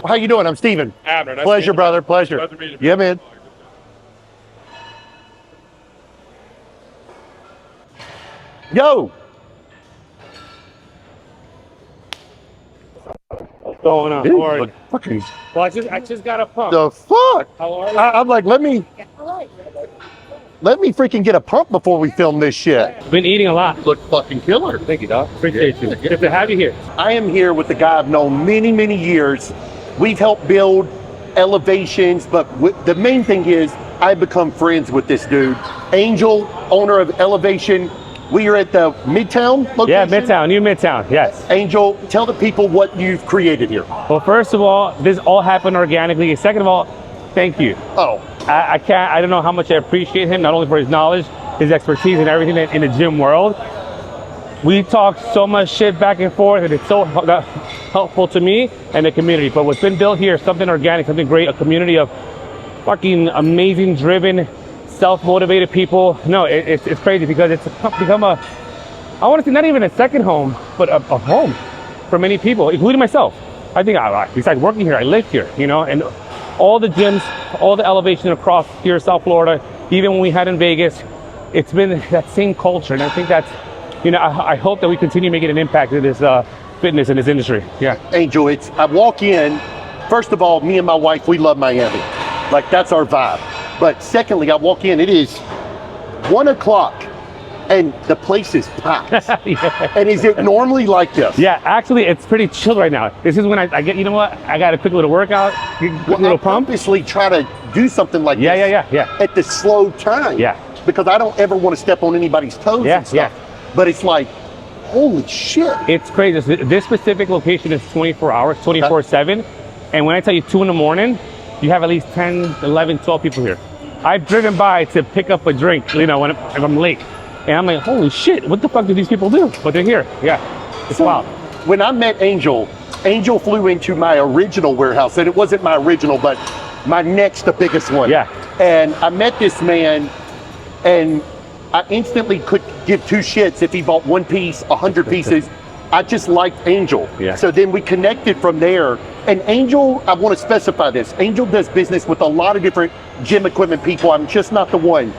How you doing? I'm Steven. Abner. Nice Pleasure, brother. Pleasure. Pleasure meeting you. Yeah, man. Yo. What's going on? Dude, How are you? fucking Well, I just got a pump. the fuck? How are you? I'm like, let me freaking get a pump before we film this shit. Been eating a lot. Look fucking killer. Thank you, dog. Appreciate you. Good to have you here. I am here with the guy I've known many, many years. We've helped build elevations, but the main thing is I've become friends with this dude. Angel, owner of Elevation. We are at the Midtown location. Yeah, Midtown, new Midtown, yes. Angel, tell the people what you've created here. Well, first of all, this all happened organically. Second of all, thank you. Oh. I don't know how much I appreciate him, not only for his knowledge, his expertise and everything in the gym world. We talk so much shit back and forth, and it's so helpful to me and the community. But what's been built here is something organic, something great, a community of fucking amazing, driven, self-motivated people. No, it's crazy because it's become I want to say not even a second home, but a home for many people, including myself. I think besides working here, I live here, you know, and all the gyms, all the elevation across here, South Florida, even when we had in Vegas, it's been that same culture. And I think that's, you know, I hope that we continue making an impact in this fitness in this industry. Yeah. Angel, I walk in, first of all, me and my wife, we love Miami. Like, that's our vibe. But secondly, I walk in, it is 1 o'clock and the place is packed. Yeah. And is it normally like this? Yeah, actually, it's pretty chill right now. This is when I get, you know what? I got a quick little workout, little pump. Purposely try to do something like this. Yeah. At the slow time. Yeah. Because I don't ever want to step on anybody's toes and stuff. Yeah. But it's like, holy shit. It's crazy. This specific location is 24 hours, 24/7. And when I tell you 2 in the morning, you have at least 10, 11, 12 people here. I've driven by to pick up a drink, you know, if I'm late. And I'm like, holy shit, what the fuck do these people do? But they're here. Yeah, it's wild. When I met Angel flew into my original warehouse, and it wasn't my original, but my next, the biggest one. Yeah. And I met this man, and I instantly could give two shits if he bought one piece, 100 pieces. I just liked Angel. Yeah. So then we connected from there. And Angel, I want to specify this. Angel does business with a lot of different gym equipment people. I'm just not the one.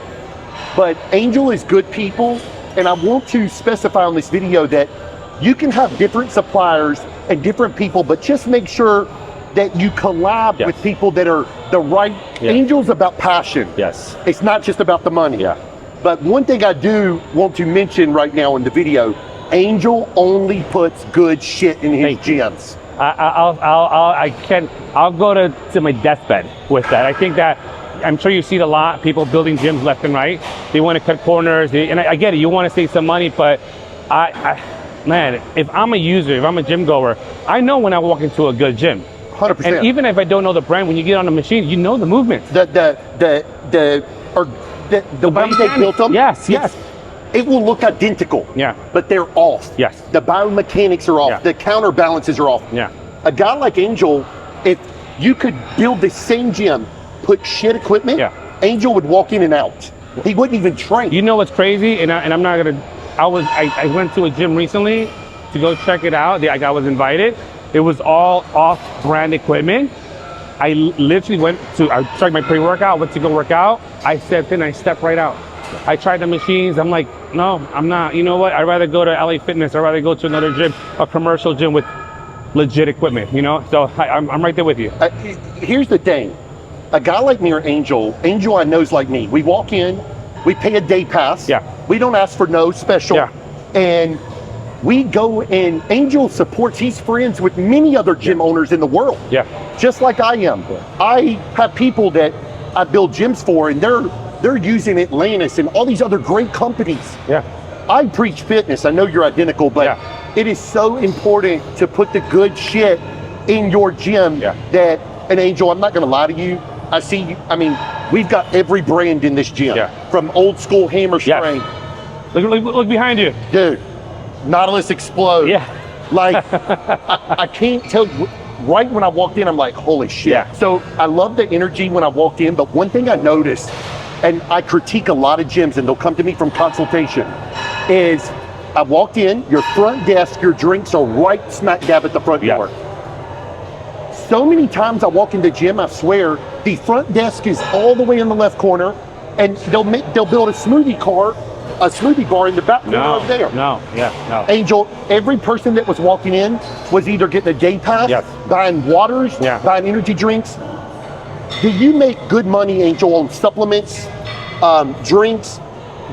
But Angel is good people. And I want to specify on this video that you can have different suppliers and different people, but just make sure that you collab with people that are the right. Angel's about passion. Yes. It's not just about the money. Yeah. But one thing I do want to mention right now in the video, Angel only puts good shit in his gyms. I'll go to my deathbed with that. I think that, I'm sure you see it a lot, people building gyms left and right. They want to cut corners, and I get it, you want to save some money, but man, if I'm a user, if I'm a gym goer, I know when I walk into a good gym. 100%. And even if I don't know the brand, when you get on the machine, you know the movement. The way they built them. Yes. It will look identical. Yeah. But they're off. Yes. The biomechanics are off. Yeah. The counterbalances are off. Yeah. A guy like Angel, if you could build the same gym, put shit equipment, Angel would walk in and out. He wouldn't even train. You know what's crazy? And I'm not gonna. I went to a gym recently to go check it out. I was invited. It was all off-brand equipment. I literally I started my pre-workout, went to go work out. I stepped in, I stepped right out. I tried the machines. I'm like, no, I'm not. You know what? I'd rather go to LA Fitness. I'd rather go to another gym, a commercial gym with legit equipment, you know? So I'm right there with you. Here's the thing. A guy like me or Angel I know is like me. We walk in, we pay a day pass. Yeah. We don't ask for no special. Yeah. And we go, and Angel supports, he's friends with many other gym owners in the world. Yeah. Just like I am. Yeah. I have people that I build gyms for, and they're using Atlantis and all these other great companies. Yeah. I preach fitness. I know you're identical, but it is so important to put the good shit in your gym that, and Angel, I'm not gonna lie to you. I see you, I mean, we've got every brand in this gym, from old school hammer strength. Look behind you. Dude, Nautilus Explode. Yeah. Like, I can't tell you, right when I walked in, I'm like, holy shit. Yeah. So I love the energy when I walked in, but one thing I noticed, and I critique a lot of gyms, and they'll come to me from consultation, is I walked in, your front desk, your drinks are right smack dab at the front door. So many times I walk in the gym, I swear, the front desk is all the way in the left corner, and they'll build a smoothie bar in the back corner over there. No. Angel, every person that was walking in was either getting a day pass, buying waters, buying energy drinks. Do you make good money, Angel, on supplements, drinks,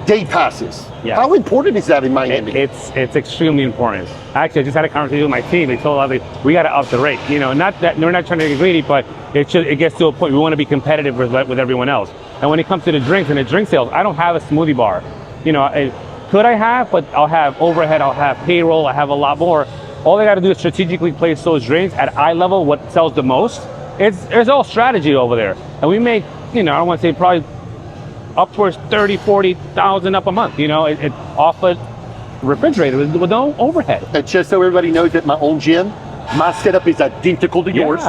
day passes? Yes. How important is that in Miami? It's extremely important. Actually, I just had a conversation with my team. They told us we got to up the rate. You know, not that we're not trying to get greedy, but it gets to a point we want to be competitive with everyone else. And when it comes to the drinks and the drink sales, I don't have a smoothie bar. You know, could I have? But I'll have overhead. I'll have payroll. I have a lot more. All I got to do is strategically place those drinks at eye level. What sells the most? There's all strategy over there, and we make, you know, I don't want to say probably upwards 30,000-40,000 up a month. You know, it off a refrigerator with no overhead. And just so everybody knows, at my own gym, my setup is identical to yours.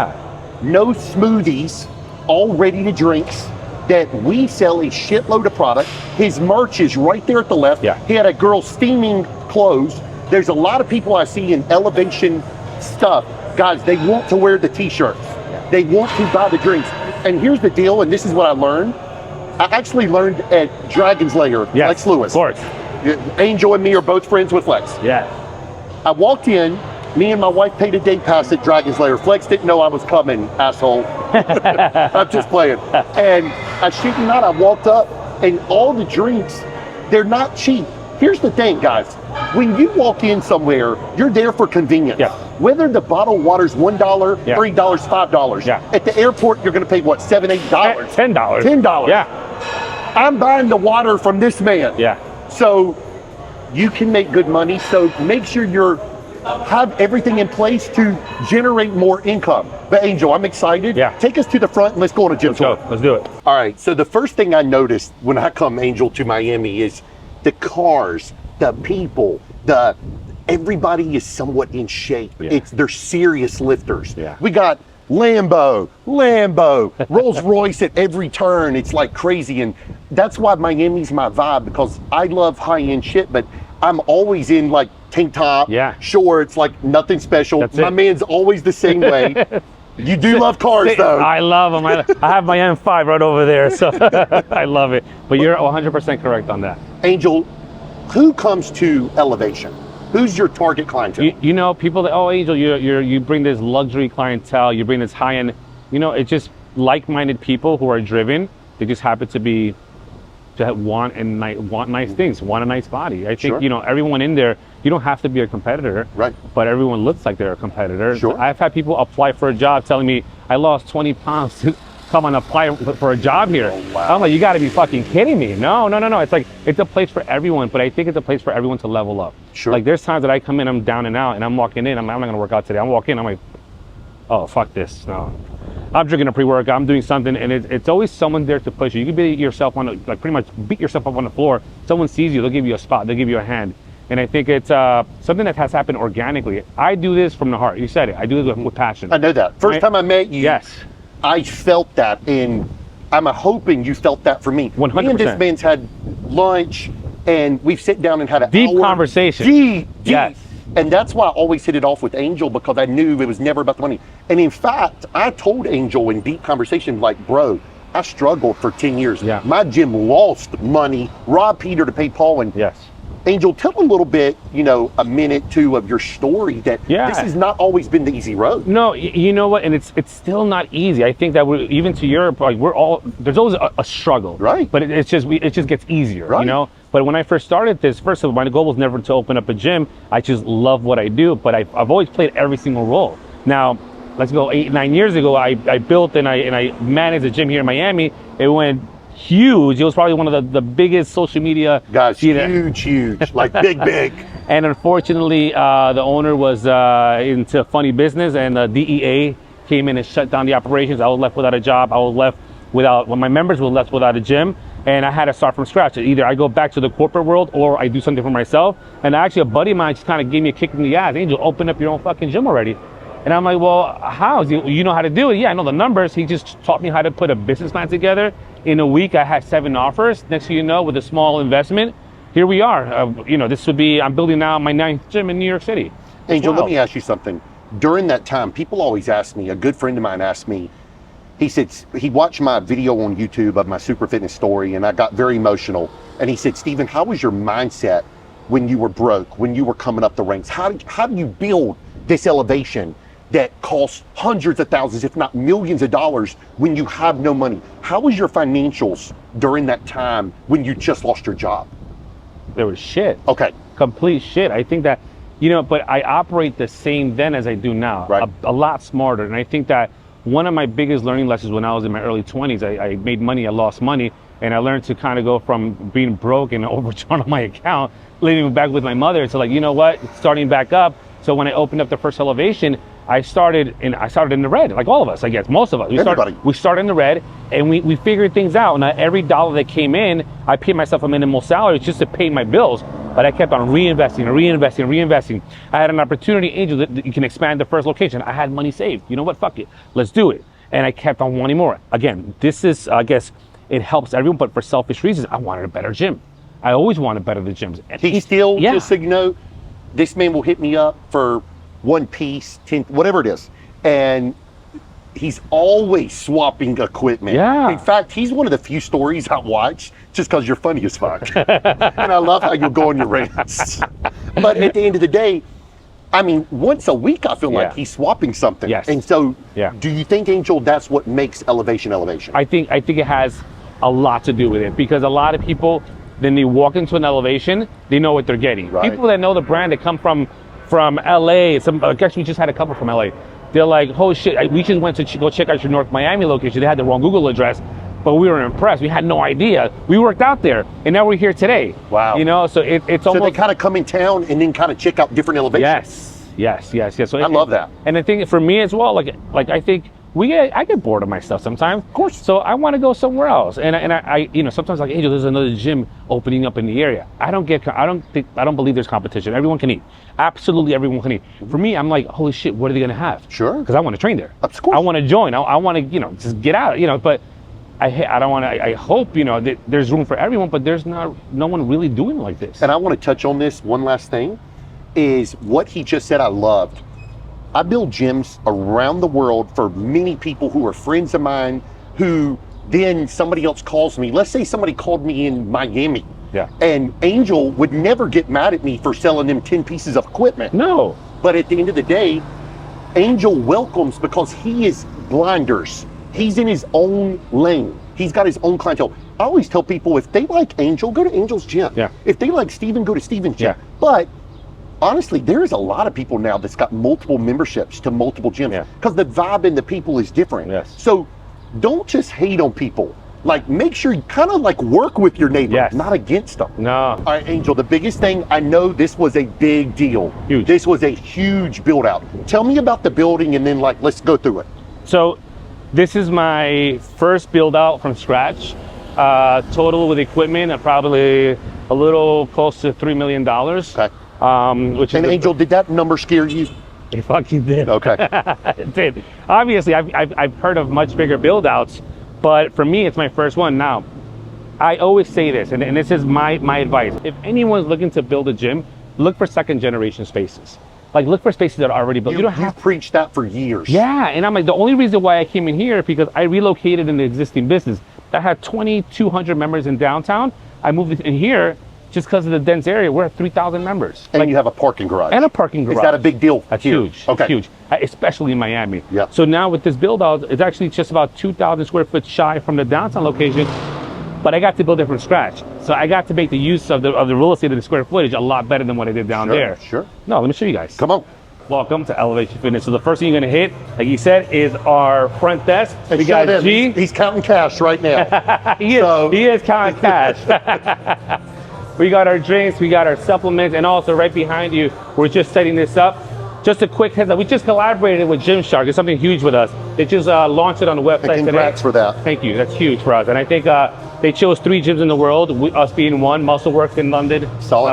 No smoothies, all ready to drinks. That we sell a shitload of product. His merch is right there at the left. He had a girl steaming clothes. There's a lot of people I see in Elev8tion stuff. Guys, they want to wear the t-shirts. They want to buy the drinks. And here's the deal, and this is what I learned. I actually learned at Dragon's Lair, Lex Lewis. Of course. Angel and me are both friends with Lex. I walked in, me and my wife paid a day pass at Dragon's Lair. Flex didn't know I was coming, asshole. I'm just playing. And I shit you not, I walked up, and all the drinks, they're not cheap. Here's the thing, guys. When you walk in somewhere, you're there for convenience. Whether the bottled water's $1, $3, $5. At the airport, you're gonna pay what, $7, $8? $10. $10. I'm buying the water from this man. So you can make good money. So make sure have everything in place to generate more income. But Angel, I'm excited. Take us to the front and let's go on a gym tour. Let's do it. All right, so the first thing I noticed when I come, Angel, to Miami is the cars, the people, everybody is somewhat in shape. They're serious lifters. We got Lambo, Rolls Royce at every turn. It's like crazy. And that's why Miami's my vibe, because I love high-end shit, but I'm always in like tank top, shorts, like nothing special. My man's always the same way. You do love cars, though. I love them. I have my M5 right over there, so I love it. But you're 100% correct on that. Angel, who comes to Elev8tion? Who's your target clientele? You know, people that, oh, Angel, you bring this luxury clientele, you bring this high-end, you know, it's just like-minded people who are driven. They just happen to want nice things, want a nice body. I think, you know, everyone in there, you don't have to be a competitor, but everyone looks like they're a competitor. I've had people apply for a job telling me, I lost 20 pounds to come and apply for a job here. I'm like, you gotta be fucking kidding me. No. It's like, it's a place for everyone, but I think it's a place for everyone to level up. Like, there's times that I come in, I'm down and out, and I'm walking in, I'm not gonna work out today. I'm walking in, I'm like, oh, fuck this, no. I'm drinking a pre-workout, I'm doing something, and it's always someone there to push you. You can beat yourself pretty much beat yourself up on the floor. Someone sees you, they'll give you a spot, they'll give you a hand. And I think it's something that has happened organically. I do this from the heart. You said it. I do this with passion. I know that. First time I met you, I felt that, and I'm hoping you felt that for me. 100%. Me and this man's had lunch, and we've sit down and had a deep conversation. Deep. And that's why I always hit it off with Angel, because I knew it was never about the money. And in fact, I told Angel in deep conversation, like, bro, I struggled for 10 years. My gym lost money, robbed Peter to pay Paul. And Angel, tell a little bit, you know, a minute, two of your story that this has not always been the easy road. No, you know what? And it's still not easy. I think that even to your point, there's always a struggle. But it just gets easier, you know? But when I first started this, first of all, my goal was never to open up a gym. I just love what I do, but I've always played every single role. Now, let's go 8-9 years ago, I built and I managed a gym here in Miami. It went huge. It was probably one of the biggest social media guys, huge, like big. And unfortunately, the owner was into funny business, and the DEA came in and shut down the operations. I was left without a job. I was left without, my members were left without a gym, and I had to start from scratch. Either I go back to the corporate world or I do something for myself. And actually, a buddy of mine just kind of gave me a kick in the ass. Angel, open up your own fucking gym already. And I'm like, well, how? You know how to do it? Yeah, I know the numbers. He just taught me how to put a business plan together. In a week, I had 7 offers. Next thing you know, with a small investment, here we are. You know, I'm building now my 9th gym in New York City. Angel, let me ask you something. during that time, people always ask me, a good friend of mine asked me, he said, he watched my video on YouTube of my super fitness story, and I got very emotional. And he said, Steven, how was your mindset when you were broke, when you were coming up the ranks? How do you build this elevation that costs hundreds of thousands, if not millions of dollars, when you have no money? How was your financials during that time when you just lost your job? There was shit. Okay. Complete shit. I think that, you know, but I operate the same then as I do now, Right. a lot smarter. And I think that one of my biggest learning lessons when I was in my early 20s, I made money, I lost money, and I learned to kind of go from being broke and overdrawn on my account, living back with my mother, to like, you know what, starting back up. So when I opened up the first Elevation, I started in the red, like all of us, I guess, most of us. We started in the red, and we figured things out. And every dollar that came in, I paid myself a minimal salary just to pay my bills. But I kept on reinvesting. I had an opportunity, Angel, that you can expand the first location. I had money saved. You know what? Fuck it. Let's do it. And I kept on wanting more. Again, this is, I guess, it helps everyone, but for selfish reasons, I wanted a better gym. I always wanted better the gyms. He still, just so you know, this man will hit me up for one piece, 10, whatever it is. And he's always swapping equipment. Yeah. In fact, he's one of the few stories I watch just because you're funny as fuck. And I love how you go on your rants. But at the end of the day, I mean, once a week, I feel like he's swapping something. Yes. And so, Yeah. do you think, Angel, that's what makes elevation? I think it has a lot to do with it, because a lot of people, then they walk into an Elevation, they know what they're getting. Right. People that know the brand, that come from LA, actually we just had a couple from LA. They're like, oh shit, we just went to go check out your North Miami location. They had the wrong Google address, but we were impressed. We had no idea. We worked out there, and now we're here today. Wow. You know, so it's almost. So they kind of come in town and then kind of check out different elevations. Yes. So I love that. And I think for me as well, like I think I get bored of my stuff sometimes. Of course. So I want to go somewhere else. And I you know, sometimes like, Angel, there's another gym opening up in the area. I don't believe there's competition. Everyone can eat. Absolutely everyone can eat. For me, I'm like, holy shit, what are they gonna have? Sure. Because I want to train there. Of course. I want to join. I want to, you know, just get out, you know, but I don't want to, I hope, you know, that there's room for everyone, but there's no one really doing it like this. And I want to touch on this one last thing, is what he just said I loved. I build gyms around the world for many people who are friends of mine, who then somebody else calls me. Let's say somebody called me in Miami. Yeah. And Angel would never get mad at me for selling them 10 pieces of equipment. No. But at the end of the day, Angel welcomes, because he is blinders. He's in his own lane. He's got his own clientele. I always tell people, if they like Angel, go to Angel's gym. Yeah. If they like Steven, go to Steven's gym. Yeah. But honestly, there's a lot of people now that's got multiple memberships to multiple gyms, because the vibe and the people is different. Yes. So don't just hate on people. Like, make sure you kind of like work with your neighbor, not against them. No. All right, Angel, the biggest thing, I know this was a big deal. Huge. This was a huge build out. Tell me about the building, and then let's go through it. So this is my first build out from scratch. Total with equipment, probably a little close to $3 million. Okay. Which And is Angel, did that number scare you? It fucking did. Okay. It did. Obviously, I've heard of much bigger build outs, but for me, it's my first one. Now, I always say this, and this is my advice. If anyone's looking to build a gym, look for second generation spaces. Like, look for spaces that are already built. You've preached that for years. Yeah, and I'm like, the only reason why I came in here, because I relocated in the existing business that had 2,200 members in downtown. I moved in here just because of the dense area. We're at 3,000 members. And you have a parking garage. And a parking garage. Is that a big deal? That's here? huge. Okay. It's huge, especially in Miami. Yeah. So now with this build out, it's actually just about 2,000 square foot shy from the downtown location, but I got to build it from scratch. So I got to make the use of the real estate and the square footage a lot better than what I did down there. Sure. No, let me show you guys. Come on. Welcome to Elev8tion Fitness. So the first thing you're gonna hit, like you said, is our front desk. We got G. He's counting cash right now. He is counting cash. We got our drinks, we got our supplements, and also right behind you, we're just setting this up. Just a quick heads up, we just collaborated with Gymshark. It's something huge with us. They just launched it on the website and congrats today. for that. Thank you, that's huge for us. And I think they chose 3 gyms in the world, us being one, Muscleworks in London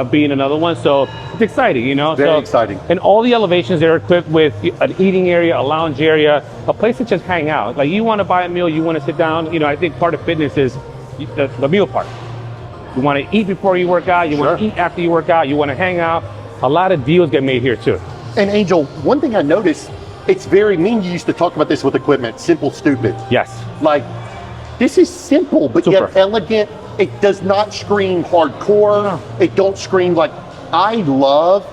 being another one. So it's exciting, you know? Very exciting. And all the elevations, they're equipped with an eating area, a lounge area, a place to just hang out. Like, you wanna buy a meal, you wanna sit down, you know, I think part of fitness is the meal part. You wanna eat before you work out, you wanna eat after you work out, you wanna hang out. A lot of deals get made here too. And Angel, one thing I noticed, it's very, me and you used to talk about this with equipment, simple, stupid. Yes. Like, this is simple, but Super. yet elegant. It does not scream hardcore. No. It don't scream like, I love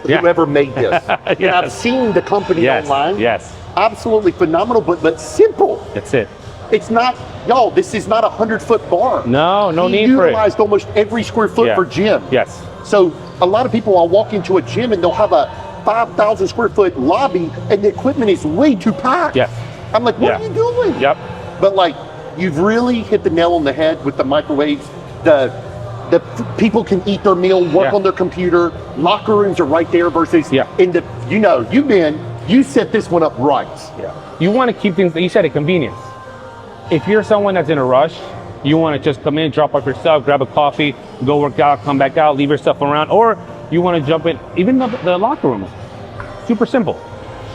whoever made this. And Yes. I've seen the company online. Yes. Absolutely phenomenal, but simple. That's it. It's not, y'all, this is not a 100-foot bar. No He need for it. utilized almost every square foot for gym. Yes. So a lot of people will walk into a gym and they'll have a 5,000 square foot lobby and the equipment is way too packed. Yes. I'm like, what are you doing? Yep. But like, you've really hit the nail on the head with the microwaves. The people can eat their meal, work on their computer. Locker rooms are right there versus in the, you set this one up right. Yeah. You want to keep things, you said it, convenience. If you're someone that's in a rush, you want to just come in, drop off your stuff, grab a coffee, go work out, come back out, leave your stuff around, or you want to jump in, even the locker rooms. Super simple.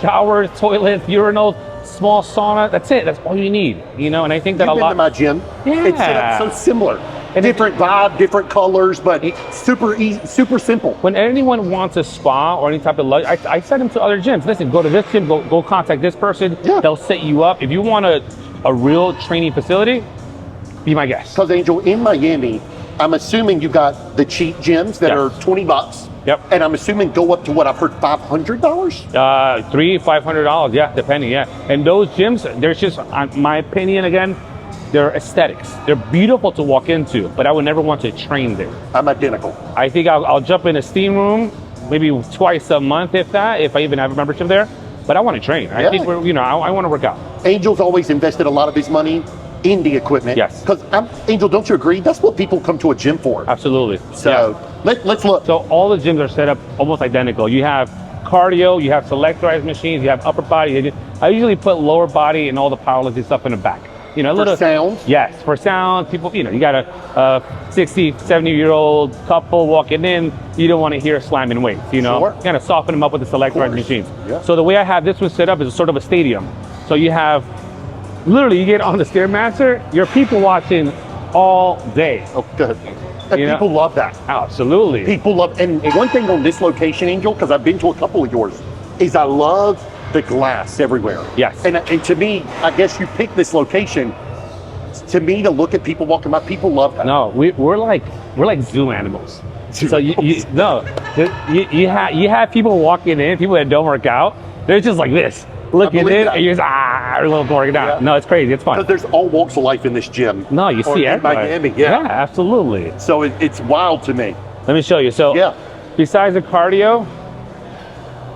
Showers, toilets, urinals, small sauna, that's it. That's all you need, And I think that You've been to my gym. It's set up so similar. And different vibe, different colors, but super easy, super simple. When anyone wants a spa or any type of luxury, I send them to other gyms. Listen, go to this gym, go contact this person. Yeah. They'll set you up. If you want a real training facility, be my guest. Because Angel, in Miami, I'm assuming you got the cheap gyms that are $20. Yep. And I'm assuming go up to what I've heard, $500? $500, yeah, depending, yeah. And those gyms, there's just, in my opinion, again, they're aesthetics. They're beautiful to walk into, but I would never want to train there. I'm identical. I think I'll jump in a steam room maybe twice a month, if I even have a membership there. But I want to train. I think I want to work out. Angel's always invested a lot of his money in the equipment. Yes. Because Angel, don't you agree? That's what people come to a gym for. Absolutely. So let's look. So all the gyms are set up almost identical. You have cardio, you have selectorized machines, you have upper body. I usually put lower body and all the powerlifting stuff in the back. For sound? Yes, for sound. People, you got a 60, 70-year-old couple walking in, you don't want to hear slamming weights, Sure. Kind of soften them up with the selectorized machines. Yeah. So the way I have this one set up is sort of a stadium. So you have, literally, you get on the Stairmaster, you're people watching all day. Oh, good. And people love that. Absolutely. People love, and one thing on this location, Angel, because I've been to a couple of yours, is I love the glass everywhere. Yes. And to me, I guess you picked this location, to me, to look at people walking by, people love that. No, we're like zoo animals. So you have people walking in, people that don't work out, they're just like this, looking in, and you're just, a little working out. No, it's crazy, it's fun. Because there's all walks of life in this gym. No, you see everybody. In Miami, Yeah, absolutely. So it's wild to me. Let me show you. So besides the cardio,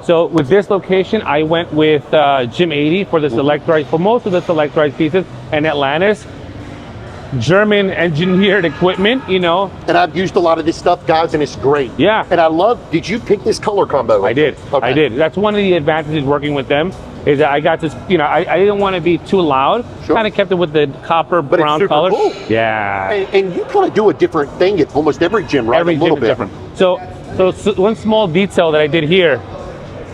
so with this location, I went with Gym 80 for the selectorized, for most of the selectorized pieces, and Atlantis. German engineered equipment, And I've used a lot of this stuff, guys, and it's great. Yeah. And I love, did you pick this color combo? I did. Okay. I did. That's one of the advantages working with them, is that I got this, I didn't want to be too loud. Sure. Kind of kept it with the copper brown color. Cool. Yeah. And you kind of do a different thing at almost every gym, right? Every gym is different. So one small detail that I did here,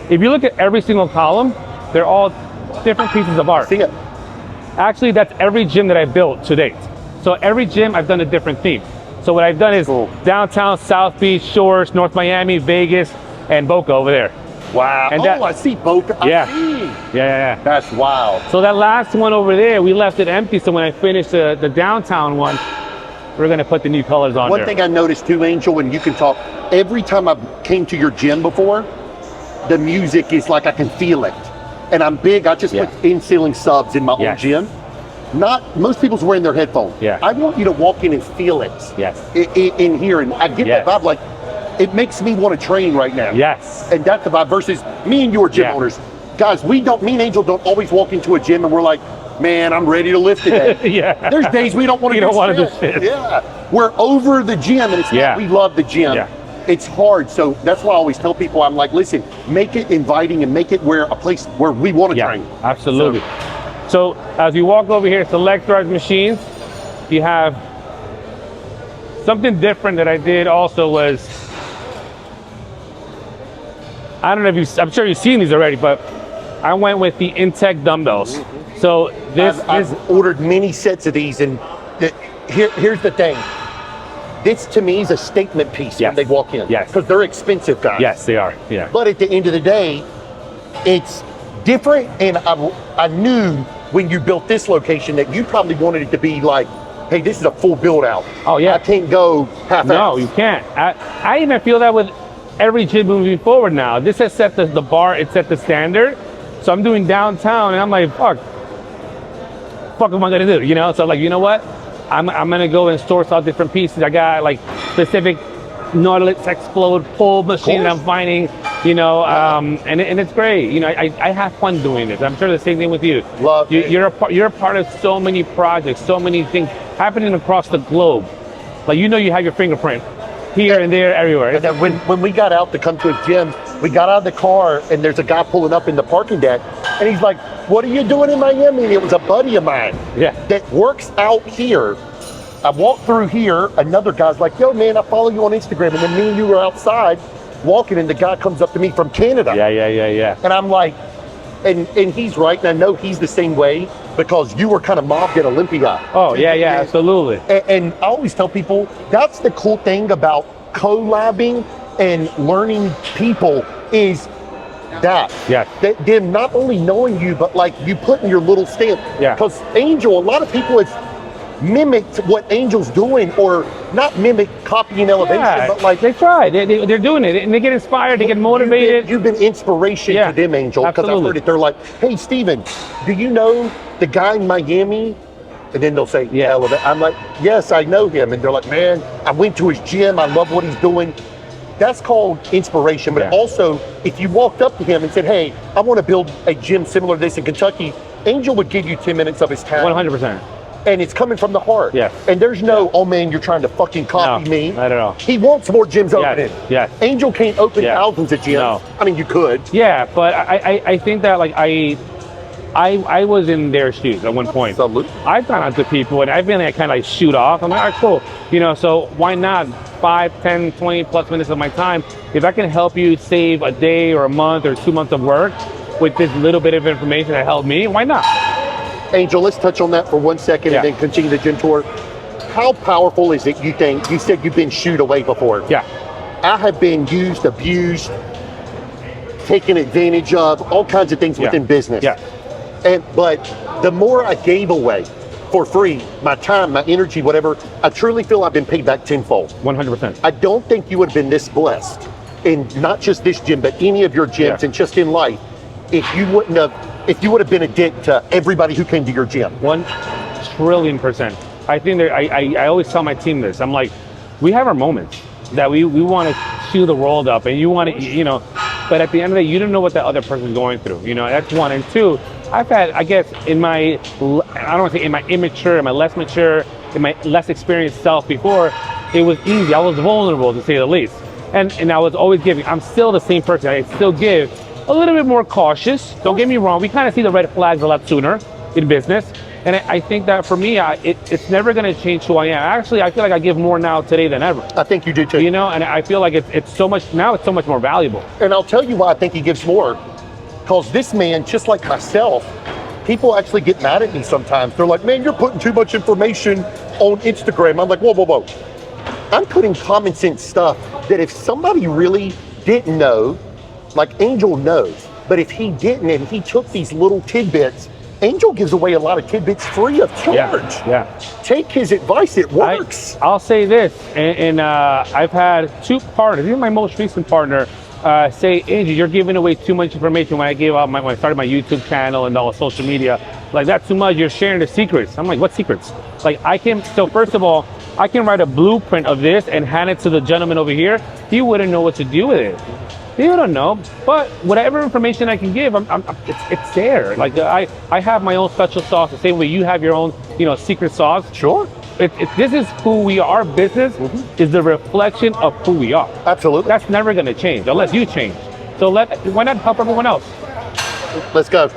if you look at every single column, they're all different pieces of art. See it. Actually, that's every gym that I built to date. So every gym, I've done a different theme. So what I've done is downtown, South Beach, Shores, North Miami, Vegas, and Boca over there. Wow. And I see Boca. Yeah. That's wild. So that last one over there, we left it empty. So when I finished the downtown one, we're going to put the new colors on there. One thing I noticed too, Angel, and you can talk, every time I came to your gym before, the music is like I can feel it. And I'm big, I just put in-ceiling subs in my own gym. Most people's wearing their headphones. Yeah. I want you to walk in and feel it. Yes. In here, and I get that vibe. Like, it makes me want to train right now. Yes. And that's the vibe. Versus me and you are gym owners, guys. Me and Angel don't always walk into a gym and we're like, man, I'm ready to lift today. There's days we don't want to. You don't want to do shit. Yeah. We're over the gym, and it's not we love the gym. Yeah. It's hard, so that's why I always tell people, I'm like, listen, make it inviting and make it a place where we want to train. Absolutely. So as you walk over here, selectorized machines, you have something different that I did also was, I don't know if I'm sure you've seen these already, but I went with the Intech dumbbells. So I've ordered many sets of these, and here's the thing. this to me is a statement piece Yes. when they walk in. Yes. Because they're expensive guys. Yes, they are. Yeah. But at the end of the day, it's different. And I knew when you built this location that you probably wanted it to be like, hey, this is a full build out. Oh, yeah. I can't go half-assed. No, you can't. I even feel that with every gym moving forward now. This has set the bar, it set the standard. So I'm doing downtown and I'm like, fuck am I gonna do? You know, so like, you know what? I'm gonna go and source out different pieces. I got like specific Nautilus Explode pull machine that I'm finding, you know, and it's great. You know, I have fun doing this. I'm sure the same thing with you. Love it. You're a part of so many projects, so many things happening across the globe. Like, you know, you have your fingerprint here and there, everywhere. And then when we got out to come to his gym, we got out of the car and there's a guy pulling up in the parking deck and he's like, what are you doing in Miami? And it was a buddy of mine that works out here. I walked through here, another guy's like, yo man, I follow you on Instagram. And then me and you were outside walking and the guy comes up to me from Canada. Yeah. And I'm like, and he's right, and I know he's the same way because you were kind of mobbed at Olympia. Oh, yeah, absolutely. And I always tell people, that's the cool thing about collabing and learning people is that. Yes. Them not only knowing you, but like you putting your little stamp. Yeah. Because Angel, a lot of people have mimicked what Angel's doing, or not mimic, copying Elevation, but like they try. They're doing it, and they get inspired, they get motivated. You've been inspiration to them, Angel, because I've heard it. They're like, hey, Steven, do you know the guy in Miami? And then they'll say, Elevate. I'm like, yes, I know him. And they're like, man, I went to his gym. I love what he's doing. That's called inspiration. But also, if you walked up to him and said, hey, I want to build a gym similar to this in Kentucky, Angel would give you 10 minutes of his time. 100%. And it's coming from the heart. Yes. And there's no, oh man, you're trying to fucking copy me. Not at all. He wants more gyms opening. Yes. Angel can't open thousands of gyms. No. I mean, you could. Yeah, but I think that like I was in their shoes at one point. Absolutely. I've gone out to people and I've been like kind of like shoot off. I'm like, all right, cool. You know, so why not 5, 10, 20 plus minutes of my time? If I can help you save a day or a month or 2 months of work with this little bit of information that helped me, why not? Angel, let's touch on that for 1 second and then continue the gym tour. How powerful is it, you think? You said you've been shooed away before. Yeah. I have been used, abused, taken advantage of, all kinds of things within business. Yeah. But the more I gave away for free, my time, my energy, whatever, I truly feel I've been paid back tenfold. 100%. I don't think you would have been this blessed in not just this gym, but any of your gyms and just in life, if you would have been a dick to everybody who came to your gym. 1,000,000,000,000%. I think I always tell my team this. I'm like, we have our moments that we want to chew the world up, and you want to, you know, but at the end of the day, you don't know what that other person's going through. You know, that's one. And two, I've had, I guess, in my, I don't want to say in my immature, in my less mature, in my less experienced self before, it was easy. I was vulnerable, to say the least. And I was always giving. I'm still the same person. I still give. A little bit more cautious. Don't get me wrong. We kind of see the red flags a lot sooner in business. And I think that for me, it's never going to change who I am. Actually, I feel like I give more now today than ever. I think you do too. You know, and I feel like it's so much, now it's so much more valuable. And I'll tell you why I think he gives more. Because this man, just like myself, people actually get mad at me sometimes. They're like, man, you're putting too much information on Instagram. I'm like, whoa. I'm putting common sense stuff that if somebody really didn't know, like Angel knows, but if he didn't and he took these little tidbits, Angel gives away a lot of tidbits free of charge. Yeah. Take his advice, it works. I'll say this, and I've had 2 partners, even my most recent partner, say, Angel, you're giving away too much information. When I when I started my YouTube channel and all social media, like that's too much, you're sharing the secrets. I'm like, what secrets? Like so first of all, I can write a blueprint of this and hand it to the gentleman over here. He wouldn't know what to do with it. You don't know, but whatever information I can give, it's there. Like I have my own special sauce, the same way you have your own, you know, secret sauce. Sure. This is who we are. Business is the reflection of who we are. Absolutely. That's never going to change unless you change. So why not help everyone else? Let's go.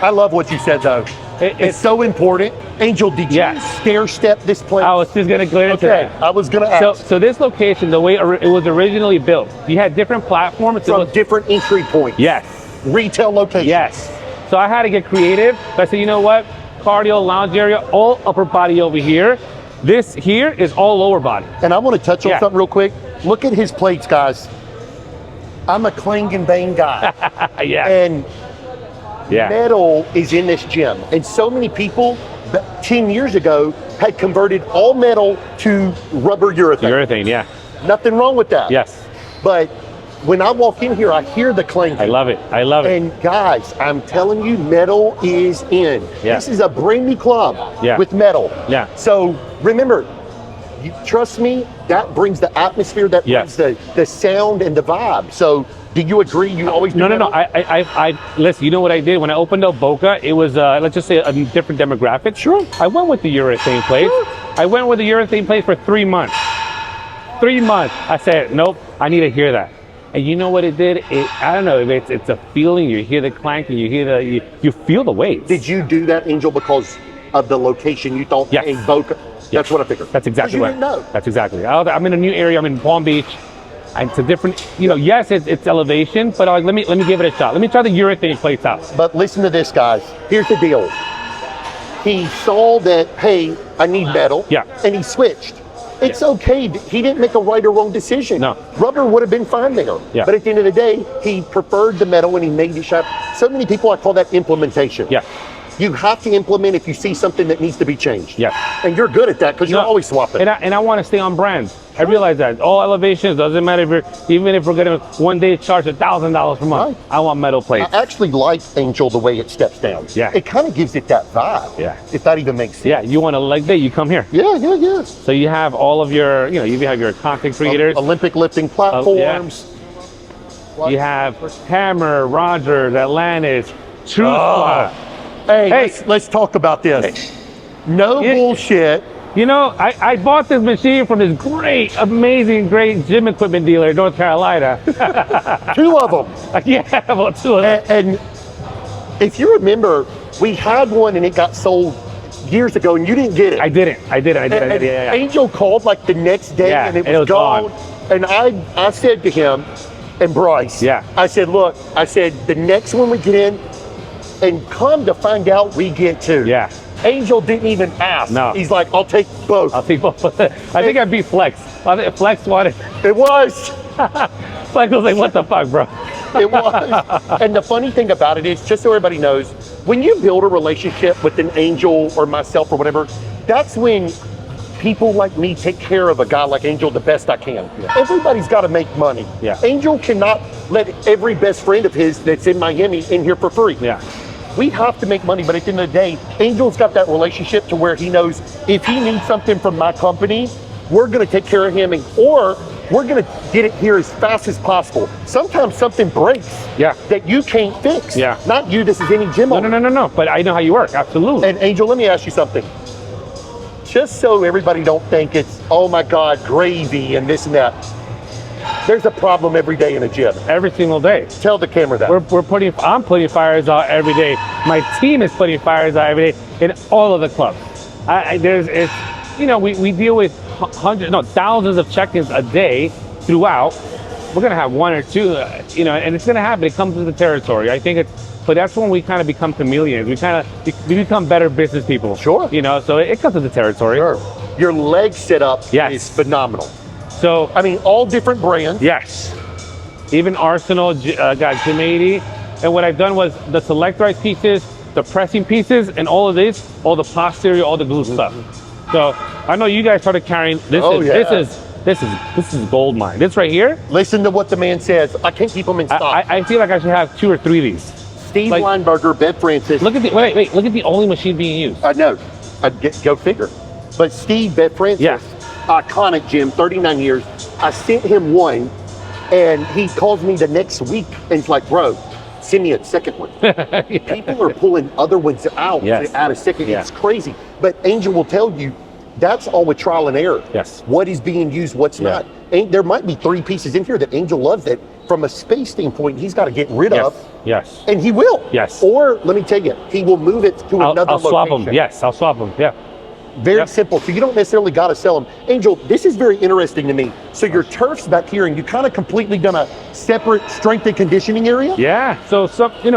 I love what you said though. It's so important. Angel, did you stair step this place? I was just going to go into that. I was going to ask. So this location, the way it was originally built, you had different platforms. From different entry points. Yes. Retail locations. Yes. So I had to get creative. So I said, you know what? Cardio, lounge area, all upper body over here. This here is all lower body. And I want to touch on Yeah. something real quick. Look at his plates, guys. I'm a clang and bang guy. Yeah. And Yeah. metal is in this gym. And so many people 10 years ago had converted all metal to rubber urethane. Urethane, yeah. Nothing wrong with that. Yes. But when I walk in here, I hear the clanking. I love it. I love it. And guys, I'm telling you, metal is in. Yeah. This is a brand new club Yeah. with metal. Yeah. So remember, you trust me, that brings the atmosphere, that Yes. brings the sound and the vibe. So do you agree? You always do No. metal? I listen. You know what I did when I opened up Boca? It was let's just say a different demographic. Sure. I went with the urethane plate. Sure. I went with the urethane plate for 3 months. 3 months. I said, nope. I need to hear that. And you know what it did? I don't know if it's a feeling. You hear the clanking. You hear you feel the weight. Did you do that, Angel, because of the location? You thought, Yes. hey, Boca. That's what I figured. That's exactly 'Cause you what. didn't know. That's exactly. I'm in a new area. I'm in Palm Beach. And it's a different. Yes, it's elevation, but let me give it a shot. Let me try the urethane plates out. But listen to this, guys. Here's the deal. He saw that, hey, I need metal. Yeah. And he switched. It's okay. He didn't make a right or wrong decision. No. Rubber would have been fine there. Yeah. But at the end of the day, he preferred the metal and he made it sharp. So many people, I call that implementation. Yeah. You have to implement if you see something that needs to be changed. Yeah. And you're good at that because you're always swapping. And I want to stay on brand. I realize that all elevations doesn't matter even if we're gonna one day charge $1,000 per month. Right. I want metal plates. I actually like Angel the way it steps down. Yeah. It kind of gives it that vibe. Yeah. If that even makes sense. Yeah, you want a leg day, you come here. Yeah. So you have all of your, you have your content creators. Olympic lifting platforms. You have Hammer, Rogers, Atlantis, True Squad. Hey, let's talk about this. No Yeah. bullshit. I bought this machine from this great gym equipment dealer in North Carolina. 2 of them. Yeah, well, 2 of them. And if you remember, we had one and it got sold years ago and you didn't get it. I did it. And Yeah. Angel called like the next day Yeah, and it was gone. And I said to him and Bryce, Yeah. I said, look, the next one we get in, and come to find out we get 2. Yeah. Angel didn't even ask. No. He's like, I'll take both. I'll think both. I think I beat Flex. I think Flex wanted. It was. Flex was like, what the fuck, bro? It was. And the funny thing about it is, just so everybody knows, when you build a relationship with an Angel or myself or whatever, that's when people like me take care of a guy like Angel the best I can. Yeah. Everybody's got to make money. Yeah. Angel cannot let every best friend of his that's in Miami in here for free. Yeah. We have to make money, but at the end of the day, Angel's got that relationship to where he knows if he needs something from my company, we're going to take care of him, or we're going to get it here as fast as possible. Sometimes something breaks that you can't fix. Yeah. Not you, this is any gym owner. No. But I know how you work. Absolutely. And Angel, let me ask you something. Just so everybody don't think it's, oh my God, gravy and this and that. There's a problem every day in a gym. Every single day. Tell the camera that. I'm putting fires out every day. My team is putting fires out every day in all of the clubs. We deal with thousands of check-ins a day throughout. We're gonna have 1 or 2, and it's gonna happen. It comes with the territory. I think but that's when we kind of become chameleons. We become better business people. Sure. So it comes with the territory. Sure. Your leg setup Yes. is phenomenal. So I mean, all different brands. yes, even Arsenal got Gym 80, and what I've done was the selectorized pieces, the pressing pieces, and all of this, all the posterior, all the glue stuff. So I know you guys started carrying this. This is gold mine. This right here. Listen to what the man says. I can't keep them in stock. I feel like I should have 2 or 3 of these. Steve Weinberger, Beth Francis. Look at wait. Look at the only machine being used. I know. Go figure. But Steve, Beth Francis, iconic gym, 39 years. I sent him one, and he calls me the next week, and he's like, bro, send me a second one. People are pulling other ones out to add a second. Yeah. It's crazy. But Angel will tell you, that's all with trial and error. Yes. What is being used, what's not. And there might be 3 pieces in here that Angel loves that from a space standpoint, he's got to get rid of. Yes. And he will. Yes. Or let me tell you, he will move it to another I'll swap location. them. Yes, I'll swap them. Yeah. Very simple. So you don't necessarily got to sell them. Angel, this is very interesting to me. So your turf's back here, and you kind of completely done a separate strength and conditioning area? Yeah. So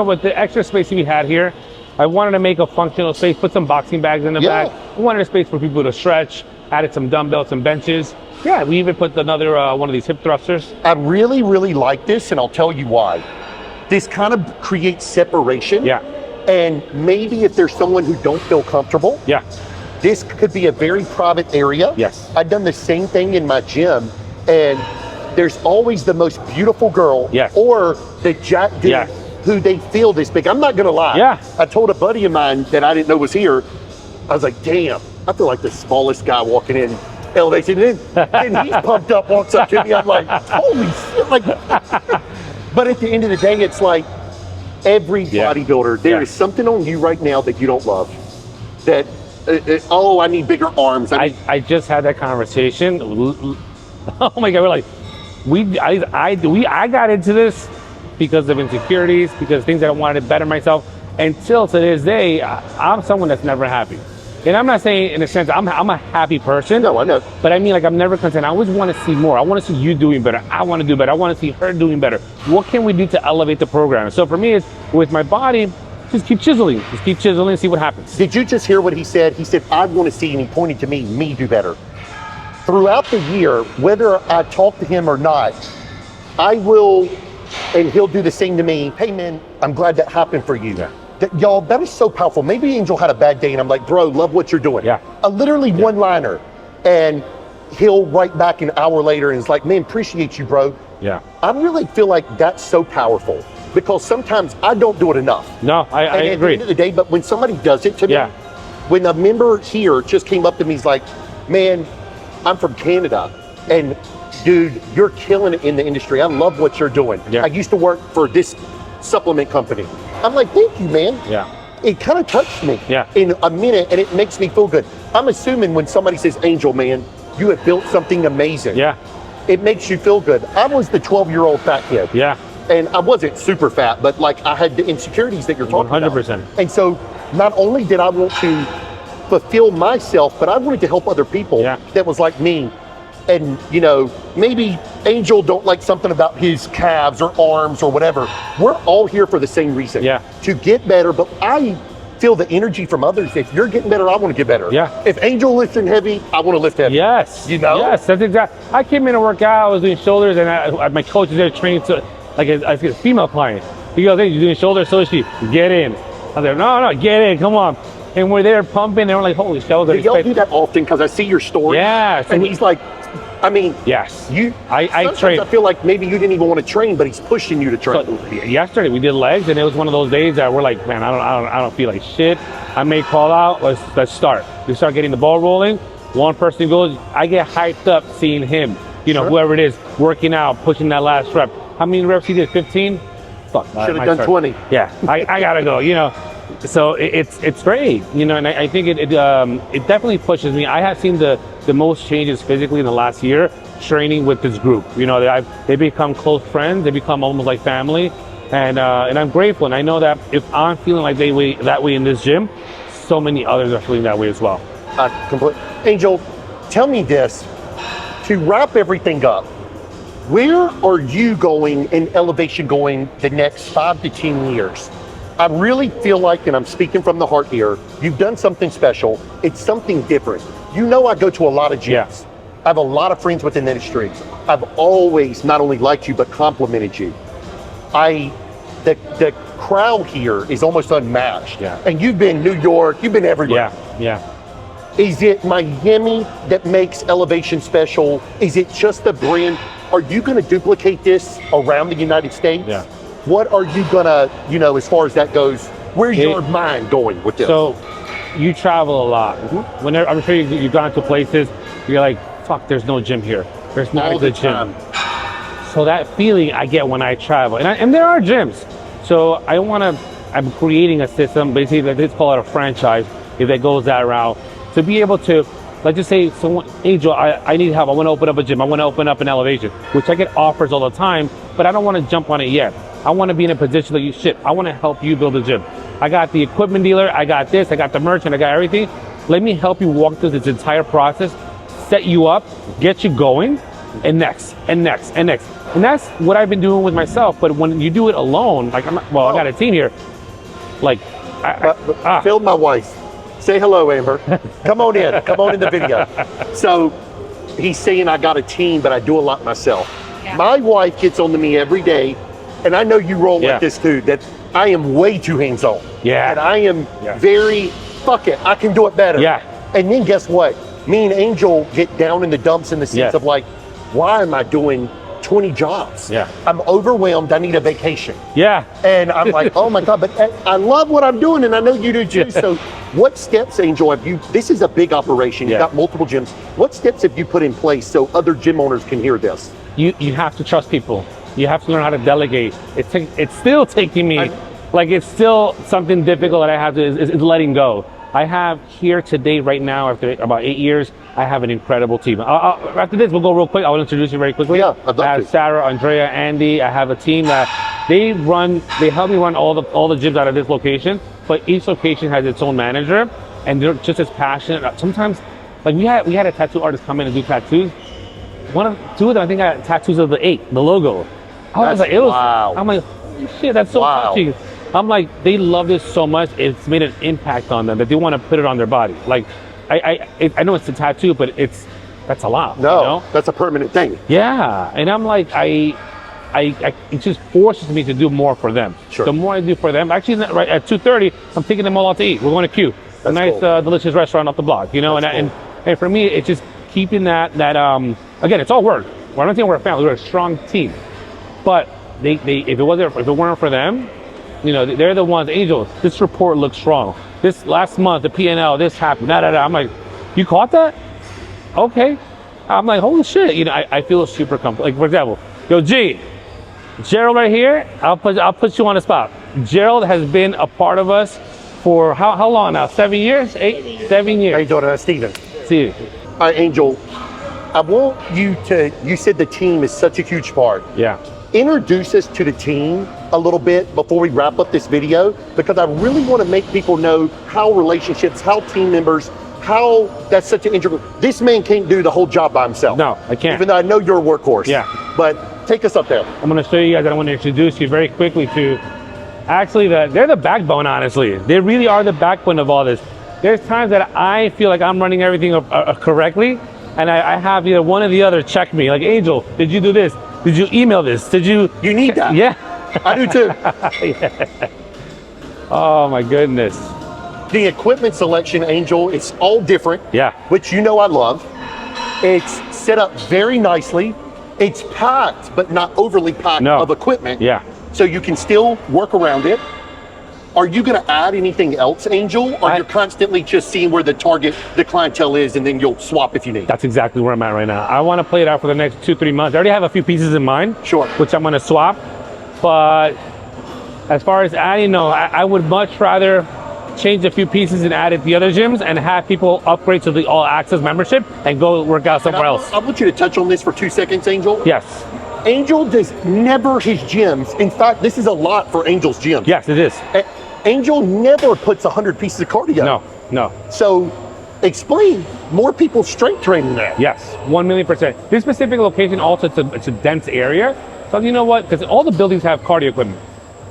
with the extra space we had here, I wanted to make a functional space, put some boxing bags in the back. I wanted a space for people to stretch. added some dumbbells, some benches. Yeah, we even put another one of these hip thrusters. I really, really like this, and I'll tell you why. This kind of creates separation. Yeah. And maybe if there's someone who don't feel comfortable, Yeah. this could be a very private area. Yes. I've done the same thing in my gym, and there's always the most beautiful girl Yes. or the jack dude Yes. who they feel this big. I'm not gonna lie. Yeah. I told a buddy of mine that I didn't know was here, I was like, damn, I feel like the smallest guy walking in elevation. And he's pumped up, walks up to me. I'm like, holy shit. Like, but at the end of the day, it's like every bodybuilder, there is something on you right now that you don't love. That, oh, I need bigger arms. I just had that conversation. Oh my God, we're like, I got into this because of insecurities, because things that I wanted to better myself. Until to this day, I'm someone that's never happy. And I'm not saying in a sense, I'm a happy person. No, I know. But I mean, like, I'm never content. I always want to see more. I want to see you doing better. I want to do better. I want to see her doing better. What can we do to elevate the program? So for me, it's with my body, just keep chiseling. Just keep chiseling and see what happens. Did you just hear what he said? He said, I want to see, and he pointed to me do better. Throughout the year, whether I talk to him or not, I will, and he'll do the same to me. Hey man, I'm glad that happened for you. Yeah. Y'all, that is so powerful. Maybe Angel had a bad day and I'm like, bro, love what you're doing. Yeah. A literally one-liner. And he'll write back an hour later and it's like, man, appreciate you, bro. Yeah. I really feel like that's so powerful because sometimes I don't do it enough. No, I and at agree. the end of the day, but when somebody does it to me, when a member here just came up to me, he's like, man, I'm from Canada and dude, you're killing it in the industry. I love what you're doing. Yeah. I used to work for this supplement company. I'm like, thank you, man. Yeah. It kind of touched me Yeah. in a minute and it makes me feel good. I'm assuming when somebody says, Angel, man, you have built something amazing. Yeah. It makes you feel good. I was the 12-year-old fat kid. Yeah. And I wasn't super fat, but like I had the insecurities that you're talking 100%. about. And so not only did I want to fulfill myself, but I wanted to help other people that was like me. And you know, maybe Angel don't like something about his calves or arms or whatever. We're all here for the same reason. Yeah. To get better, but I feel the energy from others. If you're getting better, I want to get better. Yeah. If Angel lifting heavy, I want to lift heavy. Yes. You know? Yes, that's exactly. I came in to work out, I was doing shoulders, and my coach is there training to, like, I see a female client. He goes, hey, you're doing shoulders, so is she. Get in. I was like, no, get in, come on. And we're there pumping, and we're like, holy shit. Do y'all do that often? Because I see your story. Yeah. And he's like, I mean, yes. I train. I feel like maybe you didn't even want to train, but he's pushing you to train. So, yesterday we did legs, and it was one of those days that we're like, man, I don't feel like shit. I may call out. Let's start. We start getting the ball rolling. One person goes. I get hyped up seeing him. You know, whoever it is, working out, pushing that last rep. How many reps he did? 15. Fuck. Should have done 20. Yeah, I gotta go. You know. So it's great, you know, and I think it definitely pushes me. I have seen the most changes physically in the last year training with this group. You know, they become close friends. They become almost like family, and I'm grateful. And I know that if I'm feeling like that way in this gym, so many others are feeling that way as well. Angel, tell me this, to wrap everything up, where are you going in Elevation going the next 5 to 10 years? I really feel like, and I'm speaking from the heart here, you've done something special. It's something different. You know, I go to a lot of gyms. Yeah. I have a lot of friends within the industry. I've always not only liked you, but complimented you. The crowd here is almost unmatched. Yeah. And you've been New York, you've been everywhere. Yeah. Is it Miami that makes Elevation special? Is it just the brand? Are you gonna duplicate this around the United States? Yeah. What are you gonna, you know, as far as that goes, where's your mind going with this? So you travel a lot. Whenever I'm sure you've gone to places, you're like, fuck, there's no gym here. There's not a gym. So that feeling I get when I travel, and there are gyms. So I'm creating a system, basically let's call it a franchise, if that goes that route, to be able to, let's just say, Angel, I need help. I want to open up a gym. I want to open up an Elevation, which I get offers all the time, but I don't want to jump on it yet. I want to be in a position that I want to help you build a gym. I got the equipment dealer, I got this, I got the merch, and I got everything. Let me help you walk through this entire process, set you up, get you going, and next, and next, and next. And that's what I've been doing with myself. But when you do it alone, like I got a team here, like, Phil, my wife, Say hello, Amber. Come on in. Come on in the video. So he's saying I got a team, but I do a lot myself. Yeah. My wife gets on to me every day, and I know you roll like this too, that I am way too hands-on. Yeah. And I am very, fuck it, I can do it better. Yeah. And then guess what? Me and Angel get down in the dumps in the sense of like, why am I doing 20 jobs? Yeah. I'm overwhelmed, I need a vacation. Yeah. And I'm like, oh my God, but I love what I'm doing, and I know you do too. So what steps, Angel, have you, this is a big operation, you've got multiple gyms. What steps have you put in place so other gym owners can hear this? You have to trust people. You have to learn how to delegate. It's still taking me, like it's still something difficult that I have to, is letting go. I have here today, right now, after about 8 years, I have an incredible team. After this, we'll go real quick. I will introduce you very quickly. Yeah, I'd love I have to. Sarah, Andrea, Andy. I have a team that they help me run all the gyms out of this location, but each location has its own manager, and they're just as passionate. Sometimes, like we had a tattoo artist come in and do tattoos. Two of them, I think, got tattoos of the 8, the logo. I'm like, holy shit, that's so touching. I'm like, they love this so much, it's made an impact on them that they want to put it on their body. Like, I know it's a tattoo, but that's a lot. No, you know? That's a permanent thing. Yeah, and I'm like, it just forces me to do more for them. Sure. The more I do for them, actually, right at 2:30, I'm taking them all out to eat. We're going to Q, a nice, delicious restaurant off the block. You know, and for me, it's just keeping that again, it's all work. I don't think we're a family. We're a strong team. But if it weren't for them, you know, they're the ones. Angel, this report looks strong. This last month, the P&L, this happened. I'm like, you caught that? Okay. I'm like, holy shit. You know, I feel super comfortable. Like, for example, yo, G, Gerald right here. I'll put you on the spot. Gerald has been a part of us for how long now? 7 years? 8? 7 years. How you doing, Steven? See you. All right, Angel, I want you said the team is such a huge part. Yeah. Introduce us to the team a little bit before we wrap up this video, because I really want to make people know how relationships, how team members, how that's such an integral. This man can't do the whole job by himself. No, I can't. Even though I know you're a workhorse. Yeah. But take us up there. I'm going to show you guys, and I want to introduce you very quickly to, actually, they're the backbone, honestly. They really are the backbone of all this. There's times that I feel like I'm running everything correctly, and I have either one or the other check me. Like, Angel, did you do this? Did you email this? Did you? You need that. Yeah. I do too. Yeah. Oh my goodness. The equipment selection, Angel, it's all different. Yeah. Which you know I love. It's set up very nicely. It's packed, but not overly packed of equipment. Yeah. So you can still work around it. Are you going to add anything else, Angel? Or you're constantly just seeing where the clientele is, and then you'll swap if you need? That's exactly where I'm at right now. I want to play it out for the next 2-3 months. I already have a few pieces in mind. Sure. Which I'm going to swap. But as far as adding, no, I would much rather change a few pieces and add it to the other gyms and have people upgrade to the all access membership and go work out somewhere else. I want you to touch on this for 2 seconds, Angel. Yes. Angel does never his gyms. In fact, this is a lot for Angel's gym. Yes, it is. Angel never puts 100 pieces of cardio. No. So explain more people's strength training there. Yes, 1,000,000%. This specific location also, it's a dense area. So you know what, because all the buildings have cardio equipment.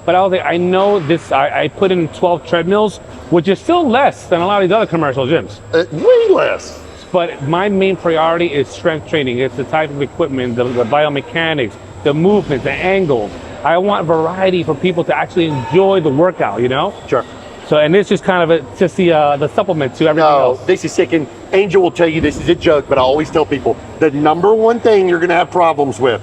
But I know this, I put in 12 treadmills, which is still less than a lot of these other commercial gyms. Way less. But my main priority is strength training. It's the type of equipment, the biomechanics, the movement, the angle. I want variety for people to actually enjoy the workout, you know? Sure. So, and this is kind of the supplement to everything else. No, this is sick. And Angel will tell you this is a joke, but I always tell people the number one thing you're going to have problems with,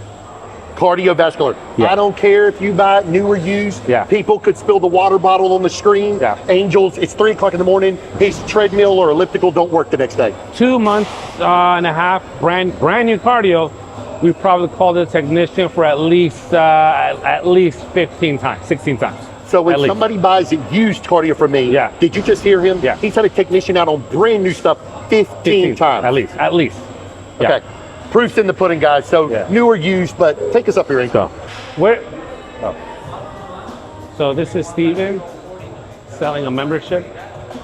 cardiovascular. Yeah. I don't care if you buy it new or used. Yeah. People could spill the water bottle on the screen. Yeah. Angel's, it's 3 o'clock in the morning. His treadmill or elliptical don't work the next day. 2 months and a half, brand new cardio. We probably called a technician for at least 15 times, 16 times. So when somebody buys a used cardio from me, did you just hear him? Yeah. He's had a technician out on brand new stuff 15 times. At least. Yeah. Okay. Proof's in the pudding, guys. So new or used, but take us up here, Angel. So this is Steven selling a membership.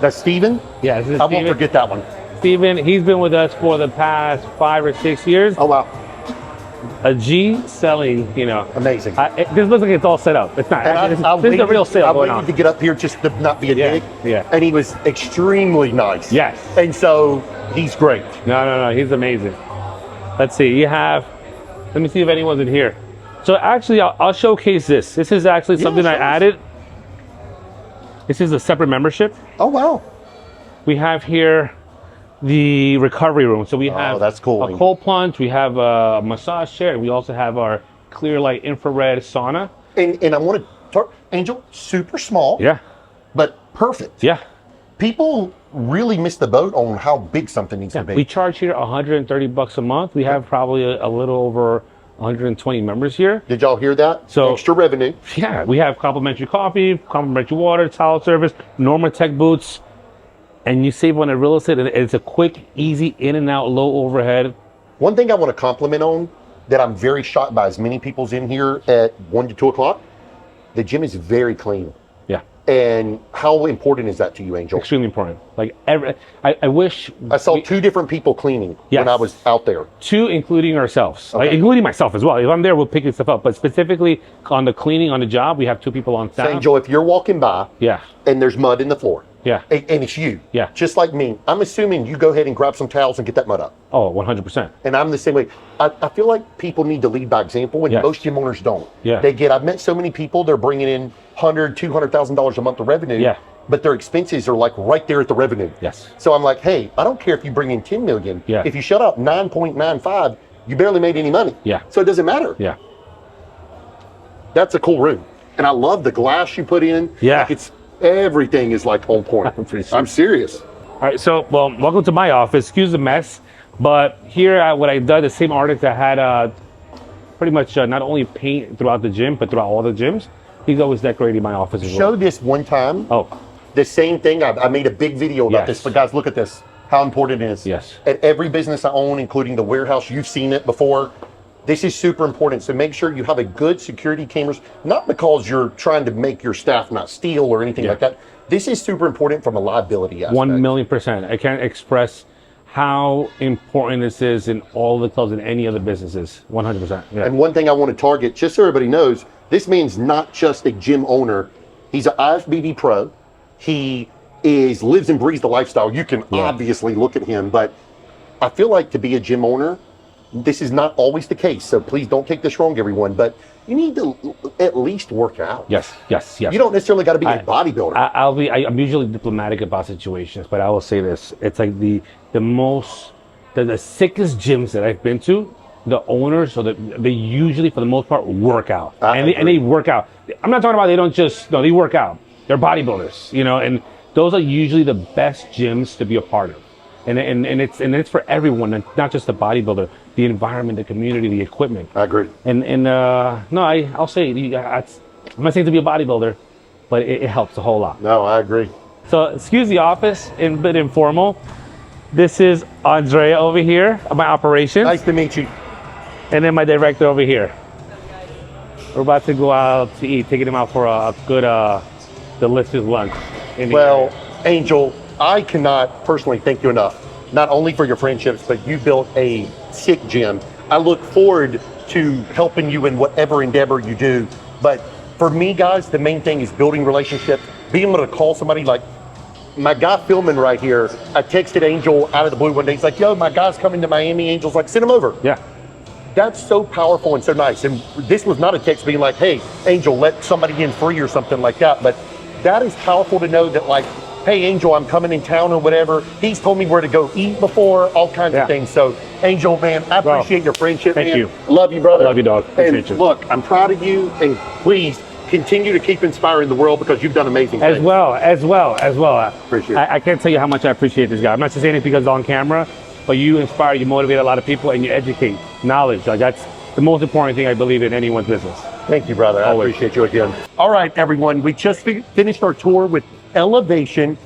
That's Steven? Yeah, this is I Steven. won't forget that one. Steven, he's been with us for the past 5 or 6 years. Oh, wow. a G selling, you know. Amazing. This looks like it's all set up. It's not. This is a real sale going on. I waited to get up here just to not be a dick. Yeah. And he was extremely nice. Yes. And so he's great. No. He's amazing. Let's see. You have. Let me see if anyone's in here. So actually, I'll showcase this. This is actually something I added. This is a separate membership. Oh wow. We have here the recovery room. So we have that's cool. a cold plunge. We have a massage chair. And we also have our clear light infrared sauna. And I want to talk, Angel, super small. Yeah. But perfect. Yeah. People really miss the boat on how big something needs to be. We charge here $130 a month. We have probably a little over 120 members here. Did y'all hear that? So extra revenue. Yeah, we have complimentary coffee, complimentary water, towel service, Normatec boots, and you save on the real estate. And it's a quick, easy in and out, low overhead. One thing I want to compliment on that I'm very shocked by as many people's in here at 1 to 2 o'clock, the gym is very clean. Yeah. And how important is that to you, Angel? Extremely important. Like I wish I saw 2 different people cleaning when I was out there. 2, including ourselves, like, including myself as well. If I'm there, we'll pick stuff up. But specifically on the cleaning on the job, we have 2 people on staff. So, Angel, if you're walking by, and there's mud in the floor, and it's you, just like me, I'm assuming you go ahead and grab some towels and get that mud up. Oh, 100%. And I'm the same way. I feel like people need to lead by example, and most gym owners don't. Yeah. I've met so many people, they're bringing in $200,000 a month of revenue. Yeah. But their expenses are like right there at the revenue. Yes. So I'm like, hey, I don't care if you bring in 10 million. Yeah. If you shut out 9.95, you barely made any money. Yeah. So it doesn't matter. Yeah. That's a cool room. And I love the glass you put in. Yeah. Like everything is like on point. I'm serious. All right, so, well, welcome to my office. Excuse the mess, but here what I did, the same artist that had pretty much not only paint throughout the gym, but throughout all the gyms, he's always decorating my office as well. Show this one time. Oh. The same thing. I made a big video about this, but guys, look at this. How important it is. Yes. At every business I own, including the warehouse, you've seen it before. This is super important. So make sure you have a good security cameras, not because you're trying to make your staff not steal or anything like that. This is super important from a liability aspect. 1,000,000%. I can't express how important this is in all the clubs and any other businesses. 100%. Yeah. And one thing I want to target, just so everybody knows, this man's not just a gym owner. He's an IFBB pro. He lives and breathes the lifestyle. You can obviously look at him, but I feel like to be a gym owner, this is not always the case. So please don't take this wrong, everyone, but you need to at least work out. Yes. You don't necessarily got to be a bodybuilder. I'm usually diplomatic about situations, but I will say this. It's like the sickest gyms that I've been to, the owners, so that they usually, for the most part, work out. And they work out. I'm not talking about they work out. They're bodybuilders, and those are usually the best gyms to be a part of. And it's for everyone, not just the bodybuilder, the environment, the community, the equipment. I agree. I'll say, I'm not saying to be a bodybuilder, but it helps a whole lot. No, I agree. So excuse the office, a bit informal. This is Andrea over here, my operations. Nice to meet you. And then my director over here. We're about to go out to eat, taking him out for a good, delicious lunch. Well, Angel, I cannot personally thank you enough, not only for your friendships, but you built a sick gym. I look forward to helping you in whatever endeavor you do. But for me, guys, the main thing is building relationships, being able to call somebody like my guy filming right here. I texted Angel out of the blue one day. He's like, yo, my guy's coming to Miami. Angel's like, send him over. Yeah. That's so powerful and so nice. And this was not a text being like, hey, Angel, let somebody in free or something like that. But that is powerful to know that, like, hey, Angel, I'm coming in town or whatever. He's told me where to go eat before, all kinds of things. So, Angel, man, I appreciate your friendship, Thank you. Love you, brother. Love you, dog. Appreciate you. Look, I'm proud of you, and please continue to keep inspiring the world because you've done amazing things. As well. Appreciate it. I can't tell you how much I appreciate this guy. I'm not just saying it because it's on camera, but you inspire, you motivate a lot of people, and you educate knowledge. Like, that's the most important thing I believe in anyone's business. Thank you, brother. I appreciate you again. All right, everyone. We just finished our tour with Elev8tion.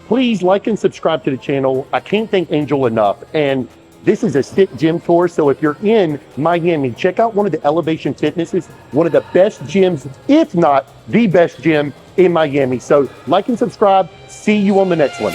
Please like and subscribe to the channel. I can't thank Angel enough. And this is a sick gym tour. So if you're in Miami, check out one of the Elev8tion Fitnesses, one of the best gyms, if not the best gym in Miami. So like and subscribe. See you on the next one.